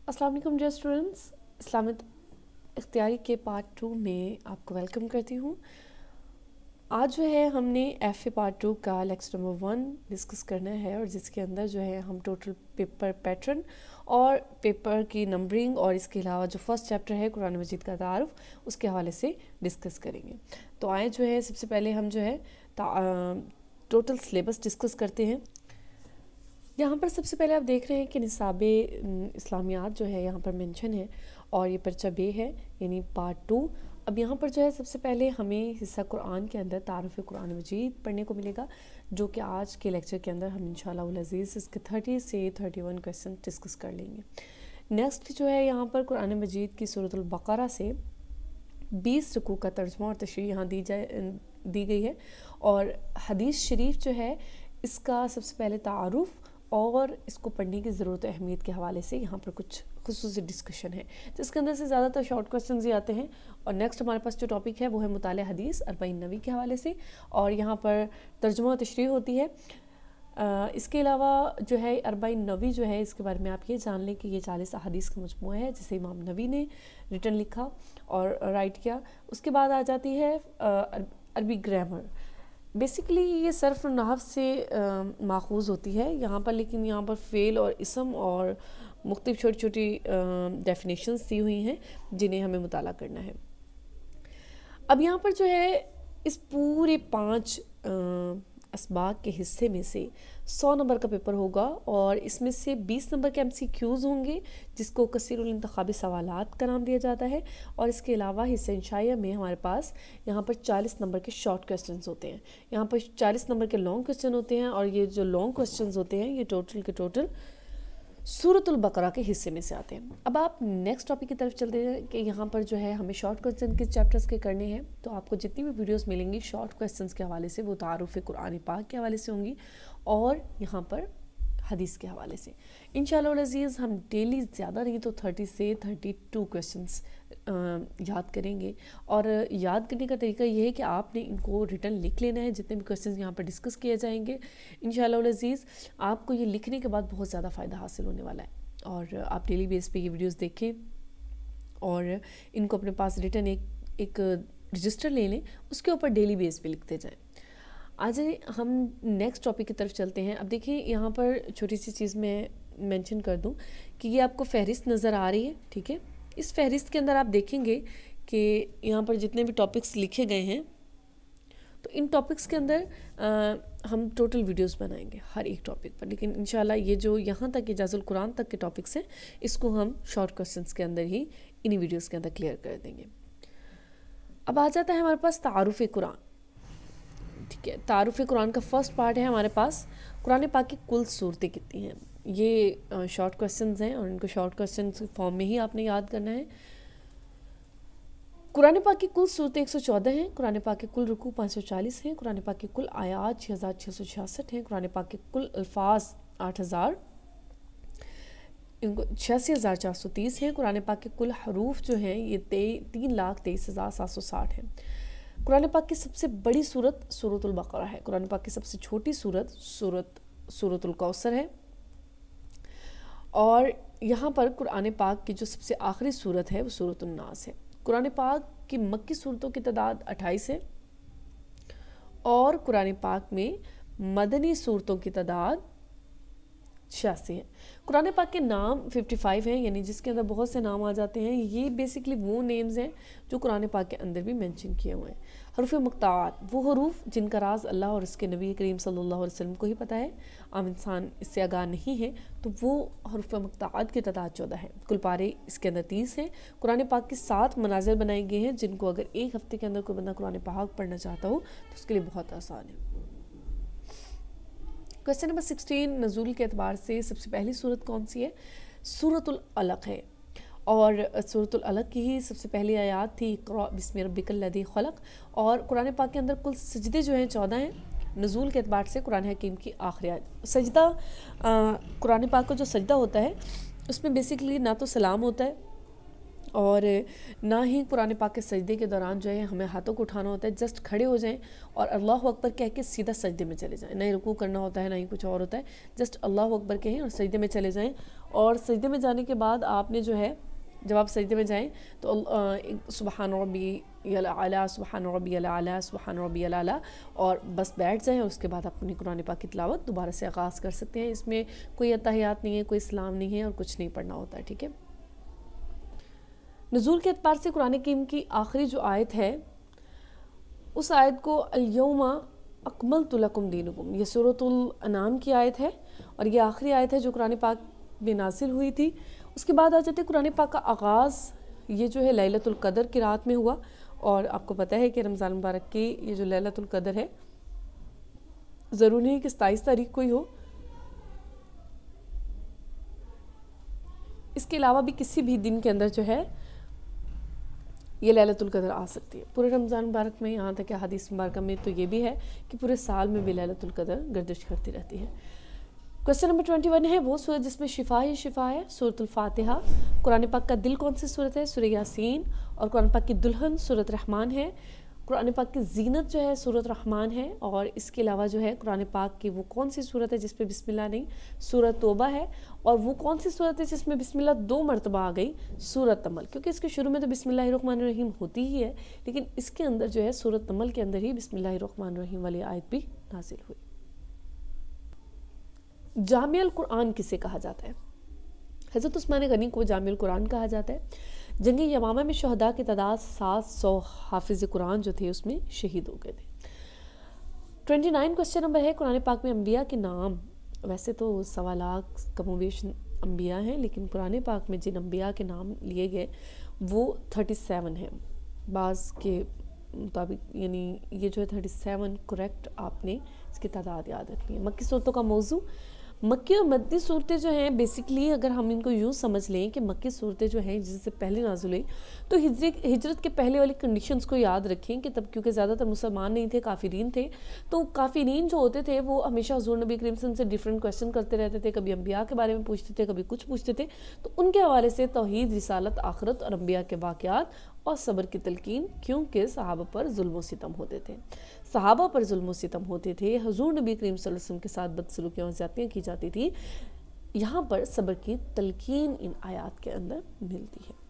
अस्सलाम वालेकुम dear students, Islamic इख्तियारी के पार्ट 2 में आपको वेलकम करती हूँ। आज जो है हमने एफ ए पार्ट 2 का लेक्चर नंबर 1 डिस्कस करना है और जिसके अंदर जो है हम टोटल पेपर पैटर्न और पेपर की नंबरिंग और इसके अलावा जो फर्स्ट चैप्टर है कुरान मजीद का तारुफ उसके हवाले से डिस्कस करेंगे। तो आए जो है सबसे पहले हम जो है टोटल सिलेबस डिस्कस करते हैं। यहाँ पर सबसे पहले आप देख रहे हैं कि निसाबे इस्लामियात जो है यहाँ पर मेंशन है और ये पर्चा बे है यानी पार्ट 2। अब यहाँ पर जो है सबसे पहले हमें हिस्सा कुरान के अंदर तारुफ कुरान मजीद पढ़ने को मिलेगा, जो कि आज के लेक्चर के अंदर हम इंशाअल्लाह उल अज़ीज़ इसके 30 से 31 क्वेश्चन डिस्कस कर लेंगे। नेक्स्ट जो है यहाँ पर कुरान मजीद की सूरत अल बकरा से 20 रुकू का तर्जुमा और तशरीह यहाँ दी गई है और हदीस शरीफ जो है इसका सबसे पहले तारुफ और इसको पढ़ने की ज़रूरत अहमियत के हवाले से यहाँ पर कुछ खुसूसी डिस्कशन है, जिसके अंदर से ज़्यादातर शॉर्ट क्वेश्चन ही आते हैं। और नेक्स्ट हमारे पास जो टॉपिक है वो है मुताले हदीस अरबईन नबी के हवाले से और यहाँ पर तर्जुमा और तशरीह होती है। इसके अलावा जो है अरबईन नबी जो है इसके बारे में आप ये जान लें कि ये 40 अहादीस का मजमूआ है जिसे इमाम नबी ने रिटन लिखा और राइट किया। उसके बाद आ जाती है अरबी ग्रामर। बेसिकली ये सर्फ नहव से माखूज़ होती है यहाँ पर, लेकिन यहाँ पर फ़ेल और इसम और मुख्तलिफ छोटी छोटी डेफिनेशंस दी हुई हैं जिन्हें हमें मुताला करना है। अब यहाँ पर जो है इस पूरे 5 असबाक के हिस्से में से 100 नंबर का पेपर होगा और इसमें से 20 नंबर के MCQs होंगे जिसको कसीरुल इंतखाबी सवालात का नाम दिया जाता है। और इसके अलावा हिस्सा इंशाइया में हमारे पास यहाँ पर 40 नंबर के शॉर्ट क्वेश्चंस होते हैं, यहाँ पर 40 नंबर के लॉन्ग क्वेश्चन होते हैं और ये जो लॉन्ग क्वेश्चंस होते हैं ये टोटल के टोटल सूरतुल बकरा के हिस्से में से आते हैं। अब आप नेक्स्ट टॉपिक की तरफ चलते हैं कि यहाँ पर जो है हमें शॉर्ट क्वेश्चन किस चैप्टर्स के करने हैं। तो आपको जितनी भी वीडियोस मिलेंगी शॉर्ट क्वेश्चंस के हवाले से वो तारुफ कुरान पाक के हवाले से होंगी और यहाँ पर हदीस के हवाले से। इंशाअल्लाह अज़ीज़ हम डेली ज़्यादा नहीं तो 30 से 32 क्वेश्चंस याद करेंगे और याद करने का तरीका ये है कि आपने इनको रिटर्न लिख लेना है। जितने भी क्वेश्चंस यहाँ पर डिस्कस किए जाएंगे इंशाअल्लाह अज़ीज़ आपको ये लिखने के बाद बहुत ज़्यादा फ़ायदा हासिल होने वाला है और आप डेली बेस पे ये वीडियोस देखें और इनको अपने पास रिटर्न एक रजिस्टर ले लें, उसके ऊपर डेली बेस पे लिखते जाएँ। आज हम नेक्स्ट टॉपिक की तरफ चलते हैं। अब देखिए यहाँ पर छोटी सी चीज़ मैं मेंशन कर दूँ कि ये आपको फहरिस्त नज़र आ रही है, ठीक है। इस फहरिस्त के अंदर आप देखेंगे कि यहाँ पर जितने भी टॉपिक्स लिखे गए हैं तो इन टॉपिक्स के अंदर हम टोटल वीडियोस बनाएंगे हर एक टॉपिक पर, लेकिन इंशाल्लाह ये जो यहाँ तक इजाज़ुल कुरान तक के टॉपिक्स हैं इसको हम शॉर्ट क्वेश्चंस के अंदर ही इन्हीं वीडियोस के अंदर क्लियर कर देंगे। अब आ जाता है हमारे पास तारुफ कुरान, ठीक है। तारुफ कुरान का फर्स्ट पार्ट है हमारे पास कुरान पाक की कुल सूरतें कितनी हैं। ये शॉर्ट क्वेश्चंस हैं और इनको शॉर्ट क्वेश्चन फॉर्म में ही आपने याद करना है। कुरान पाक की कुल सूरतें 114 हैं, कुरान पाक के कुल रुकू 540 हैं, कुरान पाक के कुल आयात 6666 हैं, कुरान पाक के कुल अल्फाज 8000 इनको 86,430 हैं, कुरान पाक के कुल हरूफ जो हैं ये 3,23,760 हैं। कुरान पाक की सबसे बड़ी सूरत सूरतुल बकरा है, कुरान पाक की सबसे छोटी सूरत सूरतुल कौसर है और यहाँ पर कुरान पाक की जो सबसे आखिरी सूरत है वो सूरतुल नास है। कुरान पाक की मक्की सूरतों की तादाद 28 है और कुरान पाक में मदनी सूरतों की तादाद 86 है। कुरान पाक के नाम 55 हैं, यानी जिसके अंदर बहुत से नाम आ जाते हैं। ये बेसिकली वो नेम्स हैं जो कुरान पाक के अंदर भी मेंशन किए हुए हैं। हरूफ मुक्तात वो हरूफ जिनका राज अल्लाह और उसके नबी करीम सल्लल्लाहु अलैहि वसल्लम को ही पता है, आम इंसान इससे आगाह नहीं है। तो वो हरूफ मुक्तात की तादाद 14 है। कुल पारे इसके अंदर 30 हैं। कुरान पाक के 7 मनाजिर बनाए गए हैं जिनको अगर एक हफ्ते के अंदर कोई बंदा कुरान पाक पढ़ना चाहता हो तो उसके लिए बहुत आसान है। क्वेश्चन नंबर 16 नज़ूल के एतबार से सबसे पहली सूरत कौन सी है? सूरतुल अलक है और सूरतुल अलक की ही सबसे पहली आयात थी इक़रा बिस्मि रब्बिकल लज़ी खलक़। और कुरान पाक के अंदर कुल सजदे जो हैं 14 हैं। नज़ूल के एतबार से कुरान हकीम की आखिरी आयत। सजदा कुरान पाक का जो सजदा होता है उसमें बेसिकली ना तो सलाम होता है اور نہ ہی قرآن پاک کے سجدے کے دوران جو ہے ہمیں ہاتھوں کو اٹھانا ہوتا ہے. جسٹ کھڑے ہو جائیں اور اللہ اکبر کہہ کے سیدھا سجدے میں چلے جائیں. نہ ہی رکوع کرنا ہوتا ہے نہ ہی کچھ اور ہوتا ہے. جسٹ اللہ اکبر کہیں اور سجدے میں چلے جائیں. اور سجدے میں جانے کے بعد آپ نے جو ہے جب آپ سجدے میں جائیں تو سبحان ربی الاعلیٰ سبحان ربی الاعلیٰ سبحان ربی الاعلیٰ اور بس بیٹھ جائیں. اس کے بعد آپ اپنی قرآن پاک کی تلاوت دوبارہ سے آغاز کر سکتے ہیں. اس میں کوئی اتحیات نہیں ہے, کوئی اسلام نہیں ہے اور کچھ نہیں پڑھنا ہوتا ہے. ٹھیک ہے. نزول کے اعتبار سے قرآن کریم کی آخری جو آیت ہے اس آیت کو الیوم اکملت لکم دینکم, یہ سورۃ الانعام کی آیت ہے اور یہ آخری آیت ہے جو قرآن پاک میں نازل ہوئی تھی. اس کے بعد آ جاتے قرآن پاک کا آغاز یہ جو ہے لیلۃ القدر کی رات میں ہوا. اور آپ کو پتہ ہے کہ رمضان مبارک کی یہ جو لیلۃ القدر ہے ضروری نہیں کہ 27 تاریخ کو ہی ہو, اس کے علاوہ بھی کسی بھی دن کے اندر جو ہے یہ لیلۃ القدر آ سکتی ہے. پورے رمضان مبارک میں, یہاں تک کہ حدیث مبارکہ میں تو یہ بھی ہے کہ پورے سال میں بھی لیلۃ القدر گردش کرتی رہتی ہے. کوسچن نمبر 21 ہے وہ سورت جس میں شفا ہی شفا ہے, سورۃ الفاتحہ. قرآن پاک کا دل کون سی سورت ہے؟ سورہ یاسین. اور قرآن پاک کی دلہن سورۃ رحمان ہے. قرآن پاک کی زینت جو ہے سورۃ رحمان ہے. اور اس کے علاوہ جو ہے قرآن پاک کی وہ کون سی سورت ہے جس پہ بسم اللہ نہیں؟ سورۃ توبہ ہے. اور وہ کون سی سورت ہے جس میں بسم اللہ 2 مرتبہ آ گئی؟ سورۃ نمل. کیونکہ اس کے شروع میں تو بسم اللہ الرحمن الرحیم ہوتی ہی ہے, لیکن اس کے اندر جو ہے سورۃ نمل کے اندر ہی بسم اللہ الرحمن الرحیم والی آیت بھی نازل ہوئی. جامع القرآن کسے کہا جاتا ہے؟ حضرت عثمان غنی کو جامع القرآن کہا جاتا ہے. جنگ یمامہ میں شہداء کی تعداد 700 حافظ قرآن جو تھے اس میں شہید ہو گئے تھے. 29 کوسچن نمبر ہے قرآن پاک میں انبیاء کے نام. ویسے تو 1.25 لاکھ کم و بیش انبیاء ہیں, لیکن قرآن پاک میں جن انبیاء کے نام لیے گئے وہ 37 ہیں بعض کے مطابق. یعنی یہ جو ہے 37 کریکٹ آپ نے اس کی تعداد یاد رکھنی ہے. مکی صورتوں کا موضوع. مکی اور مدنی صورتیں جو ہیں بیسکلی اگر ہم ان کو یوں سمجھ لیں کہ مکی صورتیں جو ہیں جس سے پہلے نازل ہوئی تو ہجرت کے پہلے والی کنڈیشنز کو یاد رکھیں کہ تب کیونکہ زیادہ تر مسلمان نہیں تھے, کافرین تھے. تو کافرین جو ہوتے تھے وہ ہمیشہ حضور نبی کریم صلی اللہ علیہ وسلم سے ڈیفرنٹ کویسچن کرتے رہتے تھے. کبھی انبیاء کے بارے میں پوچھتے تھے, کبھی کچھ پوچھتے تھے. تو ان کے حوالے سے توحید, رسالت, آخرت اور انبیاء کے واقعات اور صبر کی تلقین, کیونکہ صحابہ پر ظلم و ستم ہوتے تھے. صحابہ پر ظلم و ستم ہوتے تھے, حضور نبی کریم صلی اللہ علیہ وسلم کے ساتھ بدسلوکیاں اور زیادتیاں کی جاتی تھی. یہاں پر صبر کی تلقین ان آیات کے اندر ملتی ہے.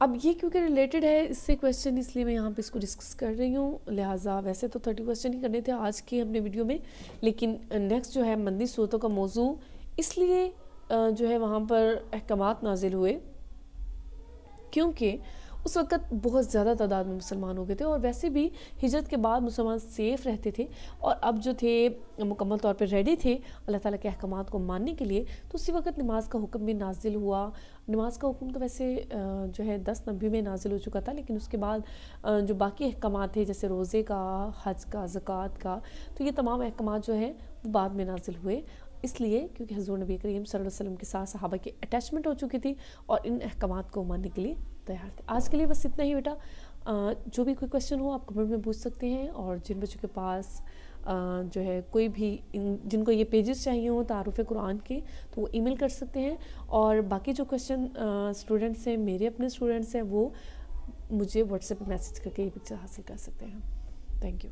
اب یہ کیونکہ ریلیٹڈ ہے اس سے کویسچن, اس لیے میں یہاں پہ اس کو ڈسکس کر رہی ہوں. لہٰذا ویسے تو 30 کویسچن ہی کرنے تھے آج کی ہم نے ویڈیو میں, لیکن نیکسٹ جو ہے مدنی صورتوں کا موضوع, اس لیے جو ہے وہاں پر احکامات نازل ہوئے کیونکہ اس وقت بہت زیادہ تعداد میں مسلمان ہو گئے تھے. اور ویسے بھی ہجرت کے بعد مسلمان سیف رہتے تھے اور اب جو تھے مکمل طور پہ ریڈی تھے اللہ تعالیٰ کے احکامات کو ماننے کے لیے. تو اسی وقت نماز کا حکم بھی نازل ہوا. نماز کا حکم تو ویسے جو ہے 10 نبی میں نازل ہو چکا تھا, لیکن اس کے بعد جو باقی احکامات تھے جیسے روزے کا, حج کا, زکوٰۃ کا, تو یہ تمام احکامات جو ہیں وہ بعد میں نازل ہوئے. اس لیے کیونکہ حضور نبی کریم صلی اللہ علیہ وسلم کے ساتھ صحابہ کی اٹیچمنٹ ہو چکی تھی اور ان احکامات کو ماننے کے لیے تیار تھے. آج کے لیے بس اتنا ہی بیٹا. جو بھی کوئی کویسچن ہو آپ کمنٹ میں پوچھ سکتے ہیں, اور جن بچوں کے پاس جو ہے کوئی بھی جن کو یہ پیجز چاہیے ہوں تعارف قرآن کے تو وہ ای میل کر سکتے ہیں. اور باقی جو کویسچن اسٹوڈنٹس ہیں, میرے اپنے اسٹوڈنٹس ہیں, وہ مجھے واٹس ایپ پہ میسج کر کے یہ پکچر حاصل کر سکتے ہیں. Thank you.